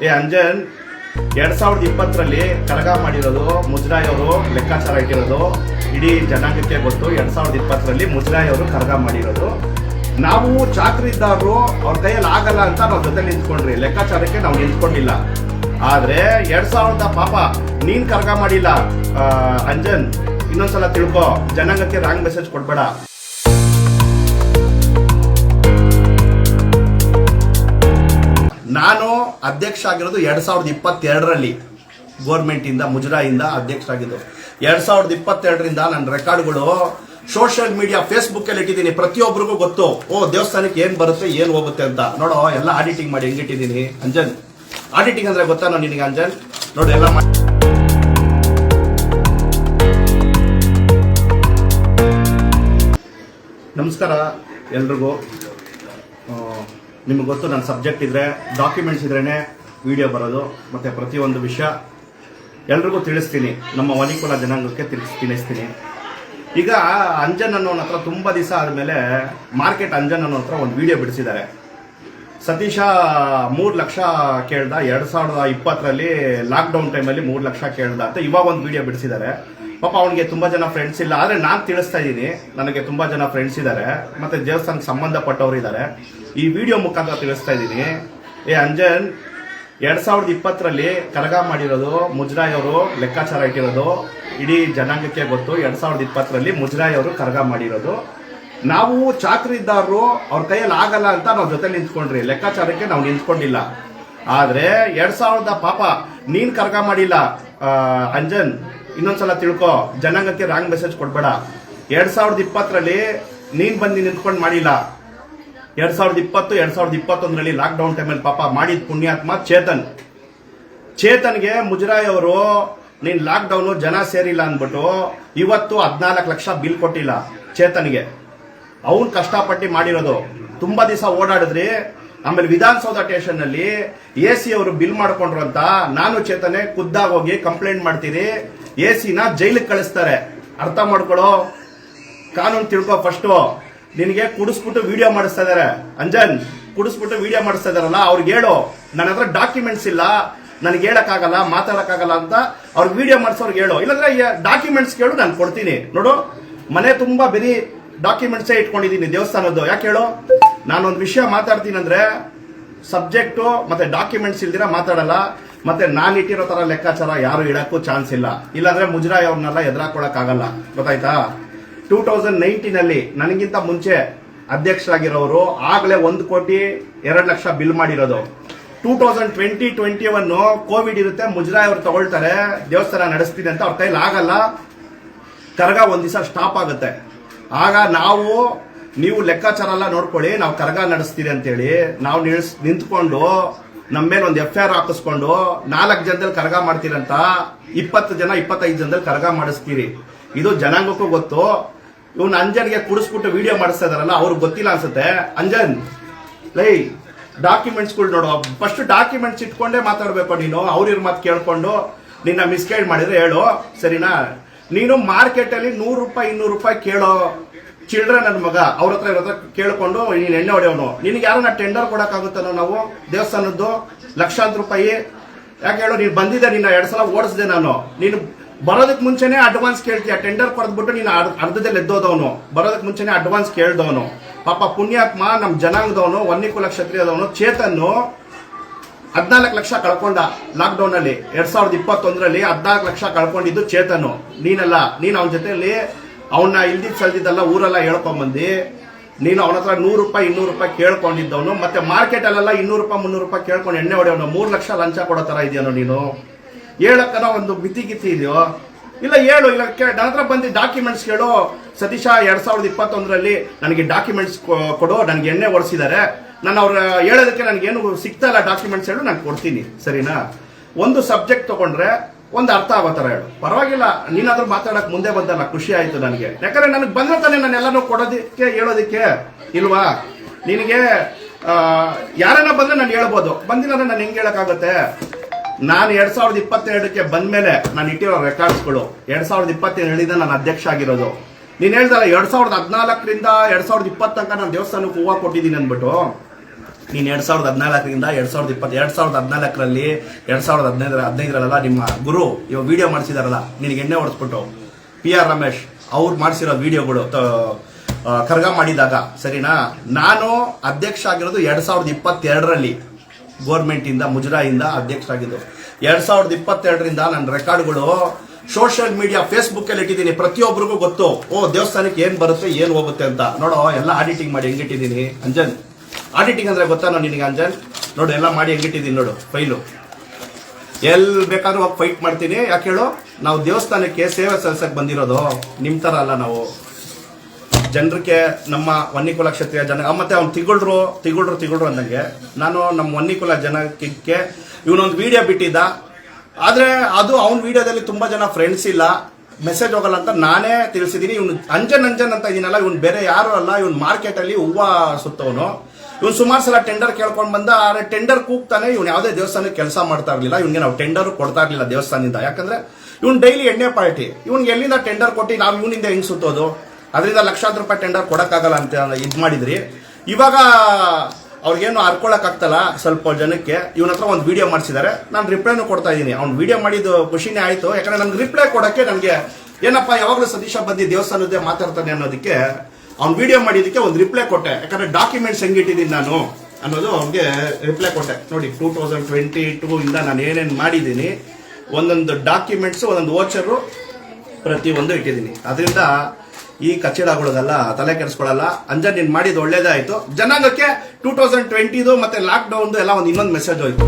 ಅಂಜನ್ 2020ರಲ್ಲಿ ಕರಗ ಮಾಡಿರೋದು ಮುಜರಾಯಿ ಅವರು ಲೆಕ್ಕಾಚಾರ ಇಟ್ಟಿರೋದು ಇಡೀ ಜನಾಂಗಕ್ಕೆ ಗೊತ್ತು. 2020ರಲ್ಲಿ ಮುಜರಾಯಿ ಅವರು ಕರಗ ಮಾಡಿರೋದು. ನಾವು ಚಾಕರಿದಾರರು ಅವ್ರ ಕೈಯಲ್ಲಿ ಆಗಲ್ಲ ಅಂತ ನಾವು ಜೊತೆ ನಿಂತ್ಕೊಂಡ್ರಿ, ಲೆಕ್ಕಾಚಾರಕ್ಕೆ ನಾವು ನಿಂತ್ಕೊಂಡಿಲ್ಲ. ಆದ್ರೆ 2000 ಪಾಪ ನೀನ್ ಕರಗ ಮಾಡಿಲ್ಲ ಅಂಜನ್, ಇನ್ನೊಂದ್ಸಲ ತಿಳ್ಕೊ, ಜನಾಂಗಕ್ಕೆ ರಾಂಗ್ ಮೆಸೇಜ್ ಕೊಡ್ಬೇಡ. ನಾನು ಅಧ್ಯಕ್ಷ ಆಗಿರೋದು 2022ರಲ್ಲಿ ಗೋರ್ಮೆಂಟ್ ಇಂದ ಮುಜರಾಯಿಂದ ಅಧ್ಯಕ್ಷ ಆಗಿದ್ದು. 2022ರಿಂದ ನನ್ನ ರೆಕಾರ್ಡ್ಗಳು ಸೋಷಿಯಲ್ ಮೀಡಿಯಾ ಫೇಸ್ಬುಕ್ ಅಲ್ಲಿ ಇಟ್ಟಿದ್ದೀನಿ. ಪ್ರತಿಯೊಬ್ಬರಿಗೂ ಗೊತ್ತು, ದೇವಸ್ಥಾನಕ್ಕೆ ಏನ್ ಬರುತ್ತೆ ಏನ್ ಹೋಗುತ್ತೆ ಅಂತ. ನೋಡೋ, ಎಲ್ಲ ಆಡಿಟಿಂಗ್ ಮಾಡಿ ಹೆಂಗಿಟ್ಟಿದ್ದೀನಿ ಅಂಜನ್. ಆಡಿಟಿಂಗ್ ಅಂದ್ರೆ ಗೊತ್ತಾ ನಿನಗೆ ಅಂಜನ್? ನೋಡಿ ಎಲ್ಲ ನಮಸ್ಕಾರ ಎಲ್ರಿಗೂ. ನಿಮ್ಗೆ ಗೊತ್ತು, ನನ್ನ ಸಬ್ಜೆಕ್ಟ್ ಇದ್ರೆ ಡಾಕ್ಯುಮೆಂಟ್ಸ್ ಇದ್ರೇ ವಿಡಿಯೋ ಬರೋದು. ಮತ್ತು ಪ್ರತಿಯೊಂದು ವಿಷಯ ಎಲ್ರಿಗೂ ತಿಳಿಸ್ತೀನಿ, ನಮ್ಮ ವನಿಕುಲ ಜನಾಂಗಕ್ಕೆ ತಿಳಿಸ್ತೀನಿ. ಈಗ ಅಂಜನ್ ಅನ್ನೋನ ಹತ್ರ ತುಂಬ ದಿವಸ ಆದಮೇಲೆ ಮಾರ್ಕೆಟ್ ಅಂಜನ್ ಅನ್ನೋ ಹತ್ರ ಒಂದು ವಿಡಿಯೋ ಬಿಡಿಸಿದ್ದಾರೆ. ಸತೀಶ 3 ಲಕ್ಷ ಕೇಳ್ದ 2020ರಲ್ಲಿ ಲಾಕ್ಡೌನ್ ಟೈಮಲ್ಲಿ 3 ಲಕ್ಷ ಕೇಳ್ದ ಅಂತ ಇವಾಗ ಒಂದು ವಿಡಿಯೋ ಬಿಡಿಸಿದ್ದಾರೆ. ಪಾಪ ಅವನಿಗೆ ತುಂಬ ಜನ ಫ್ರೆಂಡ್ಸ್ ಇಲ್ಲ, ಆದರೆ ನಾನು ತಿಳಿಸ್ತಾ ಇದ್ದೀನಿ, ನನಗೆ ತುಂಬ ಜನ ಫ್ರೆಂಡ್ಸ್ ಇದ್ದಾರೆ ಮತ್ತು ದೇವಸ್ಥಾನಕ್ಕೆ ಸಂಬಂಧಪಟ್ಟವರು ಇದ್ದಾರೆ. ಈ ವಿಡಿಯೋ ಮುಖಾಂತರ ತಿಳಿಸ್ತಾ ಇದ್ದೀನಿ. ಅಂಜನ್ 2020ರಲ್ಲಿ ಕರಗ ಮಾಡಿರೋದು ಮುಜರಾಯಿ ಅವರು ಲೆಕ್ಕಾಚಾರ ಇಟ್ಟಿರೋದು ಇಡೀ ಜನಾಂಗಕ್ಕೆ ಗೊತ್ತು. 2020ರಲ್ಲಿ ಮುಜರಾಯಿ ಅವರು ಕರಗ ಮಾಡಿರೋದು. ನಾವು ಚಾಕರಿದಾರರು ಅವ್ರ ಕೈಯಲ್ಲಿ ಆಗಲ್ಲ ಅಂತ ನಾವು ಜೊತೆ ನಿಂತ್ಕೊಂಡ್ರಿ, ಲೆಕ್ಕಾಚಾರಕ್ಕೆ ನಾವು ನಿಂತ್ಕೊಂಡಿಲ್ಲ. ಆದ್ರೆ 2000 ಪಾಪ ನೀನ್ ಕರಗ ಮಾಡಿಲ್ಲ ಅಂಜನ್, ಇನ್ನೊಂದ್ಸಲ ತಿಳ್ಕೊ, ಜನಾಂಗಕ್ಕೆ ರಾಂಗ್ ಮೆಸೇಜ್ ಕೊಡ್ಬೇಡ. 2020ರಲ್ಲಿ ನೀನ್ ಬಂದು ನಿಂತ್ಕೊಂಡು ಮಾಡಿಲ್ಲ. 2021ರಲ್ಲಿ ಲಾಕ್ಡೌನ್ ಟೈಮಲ್ಲಿ ಪಾಪ ಮಾಡಿದ ಪುಣ್ಯಾತ್ಮ ಚೇತನ್ಗೆ ಮುಜರಾಯಿ ಅವರು ನೀನ್ ಲಾಕ್ಡೌನ್ ಜನ ಸೇರಿಲ್ಲ ಅಂದ್ಬಿಟ್ಟು ಇವತ್ತು 14 ಲಕ್ಷ ಬಿಲ್ ಕೊಟ್ಟಿಲ್ಲ ಚೇತನ್ಗೆ. ಅವನ್ ಕಷ್ಟಪಟ್ಟು ಮಾಡಿರೋದು. ತುಂಬಾ ದಿವಸ ಓಡಾಡಿದ್ರಿ. ಆಮೇಲೆ ವಿಧಾನಸೌಧ ಸ್ಟೇಷನ್ ನಲ್ಲಿ AC ಅವರು ಬಿಲ್ ಮಾಡ್ಕೊಂಡ್ರು ಅಂತ ನಾನು ಚೇತನೆ ಖುದ್ದಾಗಿ ಹೋಗಿ ಕಂಪ್ಲೇಂಟ್ ಮಾಡ್ತೀರಿ. AC ನ ಜೈಲಿಗೆ ಕಳಿಸ್ತಾರೆ. ಅರ್ಥ ಮಾಡ್ಕೊಳ್ಳೋ, ಕಾನೂನು ತಿಳ್ಕೊ. ಫಸ್ಟ್ ನಿನಗೆ ಕುಡಿಸ್ಬಿಟ್ಟು ವಿಡಿಯೋ ಮಾಡಿಸ್ತಾ ಇದಾರೆ ಅಂಜನ್, ಕುಡಿಸ್ಬಿಟ್ಟು ವಿಡಿಯೋ ಮಾಡಿಸ್ತಾ ಇದಾರಲ್ಲ, ಅವ್ರಿಗೆ ಹೇಳು ನನ್ನ ಹತ್ರ ಡಾಕ್ಯುಮೆಂಟ್ಸ್ ಇಲ್ಲ, ನನಗೆ ಹೇಳಕ್ಕಾಗಲ್ಲ, ಮಾತಾಡಕ್ಕಾಗಲ್ಲ ಅಂತ ಅವ್ರಿಗೆ ವಿಡಿಯೋ ಮಾಡಿಸೋರ್ಗೆ ಹೇಳು. ಇಲ್ಲಾಂದ್ರೆ ಡಾಕ್ಯುಮೆಂಟ್ಸ್ ಕೇಳು, ನಾನು ಕೊಡ್ತೀನಿ. ನೋಡು, ಮನೆ ತುಂಬಾ ಬರೀ ಡಾಕ್ಯುಮೆಂಟ್ಸೇ ಇಟ್ಕೊಂಡಿದ್ದೀನಿ ದೇವಸ್ಥಾನದ್ದು. ಯಾಕೆ ಹೇಳು? ನಾನೊಂದು ವಿಷಯ ಮಾತಾಡ್ತೀನಿ ಅಂದ್ರೆ ಸಬ್ಜೆಕ್ಟು ಮತ್ತೆ ಡಾಕ್ಯುಮೆಂಟ್ಸ್ ಇಲ್ದಿರ ಮಾತಾಡಲ್ಲ. ಮತ್ತೆ ನಾನು ಇಟ್ಟಿರೋ ತರ ಲೆಕ್ಕಾಚಾರ ಯಾರು ಇಡಕ್ಕೂ ಚಾನ್ಸ್ ಇಲ್ಲ. ಇಲ್ಲಾಂದ್ರೆ ಮುಜರಾಯಿ ಅವ್ರನ್ನೆಲ್ಲ ಎದುರಾಕೊಳ್ಳಕ್ಕಾಗಲ್ಲ. ಗೊತ್ತಾಯ್ತಾ? 2019ನಲ್ಲಿ ನನಗಿಂತ ಮುಂಚೆ ಅಧ್ಯಕ್ಷರಾಗಿರೋರು ಆಗ್ಲೇ 1,02,00,000 ಬಿಲ್ ಮಾಡಿರೋದು. 2020-21 ಕೋವಿಡ್ ಇರುತ್ತೆ, ಮುಜರಾಯಿ ಅವ್ರು ತಗೊಳ್ತಾರೆ, ದೇವಸ್ಥಾನ ನಡೆಸ್ತೀನಿ ಅಂತ ಅವ್ರ ಕೈಲಿ ಆಗಲ್ಲ, ಕರಗ ಒಂದ್ ದಿವಸ ಸ್ಟಾಪ್ ಆಗುತ್ತೆ. ಆಗ ನೀವು ಲೆಕ್ಕಾಚಾರ ಎಲ್ಲ ನೋಡ್ಕೊಳ್ಳಿ, ನಾವು ಕರಗ ನಡೆಸ್ತೀರಿ ಅಂತೇಳಿ ನಾವು ನಿಂತ್ಕೊಂಡು ನಮ್ಮ ಮೇಲೆ ಒಂದು FIR ಹಾಕಿಸ್ಕೊಂಡು 4 ಜನದಲ್ಲಿ ಕರಗ ಮಾಡ್ತೀರಂತ 20 ಜನ 25 ಜನದಲ್ಲಿ ಕರಗ ಮಾಡಿಸ್ತೀರಿ. ಇದು ಜನಾಂಗಕ್ಕೂ ಗೊತ್ತು. ಇವ್ನು ಅಂಜನ್ಗೆ ಕುಡಿಸ್ಬಿಟ್ಟು ವಿಡಿಯೋ ಮಾಡಿಸ್ತಾ ಇದಾರಲ್ಲ, ಅವ್ರಿಗೆ ಗೊತ್ತಿಲ್ಲ ಅನ್ಸುತ್ತೆ. ಅಂಜನ್ ಡಾಕ್ಯುಮೆಂಟ್ಸ್ಗಳು ನೋಡು. ಫಸ್ಟ್ ಡಾಕ್ಯುಮೆಂಟ್ಸ್ ಇಟ್ಕೊಂಡೇ ಮಾತಾಡ್ಬೇಕು ನೀನು. ಅವ್ರ ಮಾತು ಕೇಳ್ಕೊಂಡು ನಿನ್ನ ಮಿಸ್ಗೈಡ್ ಮಾಡಿದ್ರೆ ಹೇಳು, ಸರಿನಾ? ನೀನು ಮಾರ್ಕೆಟ್ ಅಲ್ಲಿ 100 ರೂಪಾಯಿ 200 ರೂಪಾಯಿ ಕೇಳೋ ಚಿಲ್ಡ್ರನ್ ನನ್ನ ಮಗ, ಅವ್ರ ಹತ್ರ ಕೇಳ್ಕೊಂಡು ನೀನ್ ಎಣ್ಣೆ ಹೊಡೆಯೋನು. ನಿನ್ಗೆ ಯಾರನ್ನ ಟೆಂಡರ್ ಕೊಡಕ್ಕಾಗುತ್ತಾನೋ ನಾವು ದೇವಸ್ಥಾನದ್ದು ಲಕ್ಷಾಂತರ ರೂಪಾಯಿ? ಯಾಕೆ ಹೇಳು? ನೀನು ಬಂದಿದ್ದೆ, ನಿನ್ನ 2 ಸಲ ಓಡಿಸಿದೆ ನಾನು. ನೀನು ಬರೋದಕ್ಕೆ ಮುಂಚೆನೆ ಅಡ್ವಾನ್ಸ್ ಕೇಳ್ತೀಯ. ಟೆಂಡರ್ ಕೊಡ್ಬಿಟ್ಟು ನೀನು ಅರ್ಧದಲ್ಲಿ ಎದ್ದೋದವನು, ಬರೋದಕ್ಕೆ ಮುಂಚೆನೆ ಅಡ್ವಾನ್ಸ್ ಕೇಳ್ದವನು. ಪಾಪ ಪುಣ್ಯಾತ್ಮ ನಮ್ಮ ಜನಾಂಗದವನು, ವನ್ನಿಕುಲ ಕ್ಷತ್ರಿಯದವನು ಚೇತನ್ನು 14 ಲಕ್ಷ ಕಳ್ಕೊಂಡ ಲಾಕ್ಡೌನ್ ಅಲ್ಲಿ. 2021ರಲ್ಲಿ 14 ಲಕ್ಷ ಕಳ್ಕೊಂಡಿದ್ದು ಚೇತನ್ನು. ನೀನಲ್ಲ, ನೀನು ಅವನ ಜೊತೆಯಲ್ಲಿ ಅವನ್ನ ಇಲ್ದಿದ್ ಸಲ್ದಿದ್ದಲ್ಲ ಊರೆಲ್ಲ ಹೇಳ್ಕೊಂಬಂದಿ. ನೀನು ಅವನ ಹತ್ರ 100 ರೂಪಾಯಿ 200 ರೂಪಾಯಿ ಕೇಳ್ಕೊಂಡಿದ್ದವನು. ಮತ್ತೆ ಮಾರ್ಕೆಟ್ ಅಲ್ಲೆಲ್ಲ 200 ರೂಪಾಯಿ 300 ರೂಪಾಯಿ ಕೇಳ್ಕೊಂಡು ಎಣ್ಣೆ ಹೊಡೆಯವನು. 3 ಲಕ್ಷ ಲಂಚ ಕೊಡೋ ತರ ಇದೆಯೋ ನೀನು? ಹೇಳಕ್ಕನ ಒಂದು ಮಿತಿ ಇದೆಯೋ? ಇಲ್ಲ ಹೇಳು. ಇಲ್ಲ ನನ್ನ ಹತ್ರ ಬಂದು ಡಾಕ್ಯುಮೆಂಟ್ಸ್ ಕೇಳು. ಸತೀಶ 2021ರಲ್ಲಿ ನನಗೆ ಡಾಕ್ಯುಮೆಂಟ್ಸ್ ಕೊಡು, ನನಗೆ ಎಣ್ಣೆ ಓಡಿಸಿದ್ದಾರೆ, ನಾನು ಅವ್ರ ಹೇಳೋದಕ್ಕೆ ನನಗೇನು ಸಿಗ್ತಾ ಇಲ್ಲ, ಡಾಕ್ಯುಮೆಂಟ್ಸ್ ಹೇಳು, ನಾನು ಕೊಡ್ತೀನಿ, ಸರಿನಾ? ಒಂದು ಸಬ್ಜೆಕ್ಟ್ ತಗೊಂಡ್ರೆ ಒಂದು ಅರ್ಥ ಆಗೋ ಥರ ಹೇಳು, ಪರವಾಗಿಲ್ಲ. ನೀನಾದ್ರೂ ಮಾತಾಡಕ್ ಮುಂದೆ ಬಂದಲ್ಲ, ಖುಷಿ ಆಯ್ತು ನನಗೆ. ಯಾಕಂದ್ರೆ ನನಗೆ ಬಂದ್ರೆ ತಾನೆ ನಾನು ಎಲ್ಲಾನು ಕೊಡೋದಕ್ಕೆ ಹೇಳೋದಕ್ಕೆ, ಇಲ್ವಾ? ನಿನಗೆ ಯಾರನ್ನ ಬಂದ್ರೆ ನಾನು ಹೇಳ್ಬೋದು, ಬಂದಿಲ್ಲ ಅಂದ್ರೆ ನಾನು ಹೆಂಗೆ ಹೇಳಕ್ಕಾಗುತ್ತೆ? ನಾನು 2022ಕ್ಕೆ ಬಂದ್ಮೇಲೆ ನಾನು ಇಟ್ಟಿರೋ ರೆಕಾರ್ಡ್ಸ್ಗಳು 2022 ನಾನು ಅಧ್ಯಕ್ಷ ಆಗಿರೋದು. ನೀನ್ ಹೇಳ್ದಲ್ಲ 2014ರಿಂದ 2020 ತನಕ ನಾನು ದೇವಸ್ಥಾನಕ್ಕೆ ಹೂವು ಕೊಟ್ಟಿದ್ದೀನಿ ಅಂದ್ಬಿಟ್ಟು. ನೀನು 2014ರಿಂದ 2014ರಲ್ಲಿ 2015ರಲ್ಲ ನಿಮ್ಮ ಗುರು ಇವಾಗ ವಿಡಿಯೋ ಮಾಡಿಸಿದಾರಲ್ಲ ನಿನಗೆ ಎಣ್ಣೆ ಹೊಡೆಸ್ಬಿಟ್ಟು PR ರಮೇಶ್ ಅವ್ರು ಮಾಡಿಸಿರೋ ವಿಡಿಯೋಗಳು ಕರ್ಗ ಮಾಡಿದಾಗ ಸರಿನಾ. ನಾನು ಅಧ್ಯಕ್ಷ ಆಗಿರೋದು 2022ರಲ್ಲಿ ಗೋರ್ಮೆಂಟಿಂದ ಮುಜರಾಯಿಂದ ಅಧ್ಯಕ್ಷ ಆಗಿದ್ದು. 2022ರಿಂದ ನನ್ನ ರೆಕಾರ್ಡ್ಗಳು ಸೋಷಿಯಲ್ ಮೀಡಿಯಾ ಫೇಸ್ಬುಕ್ ಅಲ್ಲಿ ಇಟ್ಟಿದ್ದೀನಿ. ಪ್ರತಿಯೊಬ್ಬರಿಗೂ ಗೊತ್ತು ದೇವಸ್ಥಾನಕ್ಕೆ ಏನ್ ಬರುತ್ತೆ ಏನ್ ಹೋಗುತ್ತೆ ಅಂತ. ನೋಡೋ ಎಲ್ಲ ಆಡಿಟಿಂಗ್ ಮಾಡಿ ಹೆಂಗಿಟ್ಟಿದ್ದೀನಿ ಅಂಜನ್. ಆಡಿಟಿಂಗ್ ಅಂದ್ರೆ ಗೊತ್ತಾ ನಿನಗೆ ಅಂಜನ್? ನೋಡು ಎಲ್ಲ ಮಾಡಿ ಹೆಂಗಿಟ್ಟಿದ್ದೀನಿ ನೋಡು ಫೈಲು. ಎಲ್ಲಿ ಬೇಕಾದ್ರೂ ಹೋಗಿ ಫೈಟ್ ಮಾಡ್ತೀನಿ. ಯಾಕೆ ಹೇಳು? ನಾವು ದೇವಸ್ಥಾನಕ್ಕೆ ಸೇವೆ ಸಲ್ಲಿಸಕ್ಕೆ ಬಂದಿರೋದು. ನಿಮ್ ತರ ಅಲ್ಲ ನಾವು. ಜನರಿಗೆ ನಮ್ಮ ವನ್ನಿಕುಲ ಕ್ಷತ್ರಿಯ ಜನ ಮತ್ತೆ ಅವ್ನು ತಿಗುಳ್ರು ಅಂದಂಗೆ ನಾನು ನಮ್ಮ ವನ್ನಿಕುಲ ಜನಕ್ಕೆ ಇವನೊಂದು ವಿಡಿಯೋ ಬಿಟ್ಟಿದ್ದ. ಆದ್ರೆ ಅದು ಅವನ ವಿಡಿಯೋದಲ್ಲಿ ತುಂಬಾ ಜನ ಫ್ರೆಂಡ್ಸ್ ಇಲ್ಲ, ಮೆಸೇಜ್ ಹೋಗಲ್ಲ ಅಂತ ನಾನೇ ತಿಳಿಸಿದೀನಿ. ಇವನು ಅಂಜನ್ ಅಂತ ಇದೀನಲ್ಲ, ಇವನು ಬೇರೆ ಯಾರು ಅಲ್ಲ. ಇವನು ಮಾರ್ಕೆಟ್ ಅಲ್ಲಿ ಹೂವ ಸುತ್ತವನು. ಇವನು ಸುಮಾರು ಸಲ ಟೆಂಡರ್ ಕೇಳ್ಕೊಂಡ್ ಬಂದ. ಆದ್ರೆ ಟೆಂಡರ್ ಕೂಗ್ತಾನೆ. ಇವನು ಯಾವುದೇ ದೇವಸ್ಥಾನಕ್ಕೆ ಕೆಲಸ ಮಾಡ್ತಾ ಇರ್ಲಿಲ್ಲ. ಇವನ್ಗೆ ನಾವು ಟೆಂಡರ್ ಕೊಡ್ತಾ ಇರ್ಲಿಲ್ಲ ದೇವಸ್ಥಾನದಿಂದ. ಯಾಕಂದ್ರೆ ಇವನು ಡೈಲಿ ಎಣ್ಣೆ ಪಾರ್ಟಿ. ಇವನ್ಗೆ ಎಲ್ಲಿಂದ ಟೆಂಡರ್ ಕೊಟ್ಟು ನಾವು ಇವನಿಂದ ಹೆಂಗ್ ಸುತ್ತೋದು? ಅದರಿಂದ ಲಕ್ಷಾಂತರ ರೂಪಾಯಿ ಟೆಂಡರ್ ಕೊಡಕ್ಕಾಗಲ್ಲ ಅಂತ ಇದ್ ಮಾಡಿದ್ರಿ. ಇವಾಗ ಅವ್ರಿಗೇನು ಹರ್ಕೊಳಕ್ ಆಗ್ತಲ್ಲ ಸ್ವಲ್ಪ ಜನಕ್ಕೆ. ಇವನ ಹತ್ರ ಒಂದು ವಿಡಿಯೋ ಮಾಡಿಸಿದ್ದಾರೆ. ನಾನು ರಿಪ್ಲೈನು ಕೊಡ್ತಾ ಇದ್ದೀನಿ. ಅವ್ನು ವಿಡಿಯೋ ಮಾಡಿದ್ದು ಖುಷಿನೇ ಆಯ್ತು. ಯಾಕಂದ್ರೆ ನನ್ಗೆ ರಿಪ್ಲೈ ಕೊಡಕ್ಕೆ ನನಗೆ ಏನಪ್ಪ ಯಾವಾಗಲೂ ಸತೀಶ ಬಂದು ದೇವಸ್ಥಾನದ್ದೇ ಮಾತಾಡ್ತಾನೆ ಅನ್ನೋದಕ್ಕೆ ಅವ್ನು ವಿಡಿಯೋ ಮಾಡಿದಕ್ಕೆ ಒಂದು ರಿಪ್ಲೈ ಕೊಟ್ಟೆ. ಯಾಕಂದ್ರೆ ಡಾಕ್ಯುಮೆಂಟ್ಸ್ ಹೆಂಗಿಟ್ಟಿದ್ದೀನಿ ನಾನು ಅನ್ನೋದು ಅವ್ನಿಗೆ ರಿಪ್ಲೈ ಕೊಟ್ಟೆ. ನೋಡಿ 2022 ಇಂದ ನಾನು ಏನೇನು ಮಾಡಿದ್ದೀನಿ, ಒಂದೊಂದು ಡಾಕ್ಯುಮೆಂಟ್ಸ್, ಒಂದೊಂದು ವೋಚರು ಪ್ರತಿಯೊಂದು ಇಟ್ಟಿದ್ದೀನಿ. ಅದರಿಂದ ಈ ಕಚೇರಿಗಳಿಗೆಲ್ಲ ತಲೆ ಕೆಡಿಸ್ಕೊಳ್ಳಲ್ಲ. ಅಂಜನ್ ನೀನ್ ಮಾಡಿದ್ದು ಒಳ್ಳೇದೇ ಆಯ್ತು. ಜನಾಂಗಕ್ಕೆ 2020 ಮತ್ತೆ ಲಾಕ್ ಡೌನ್ ಎಲ್ಲ ಇನ್ನೊಂದು ಮೆಸೇಜ್ ಹೋಯ್ತು.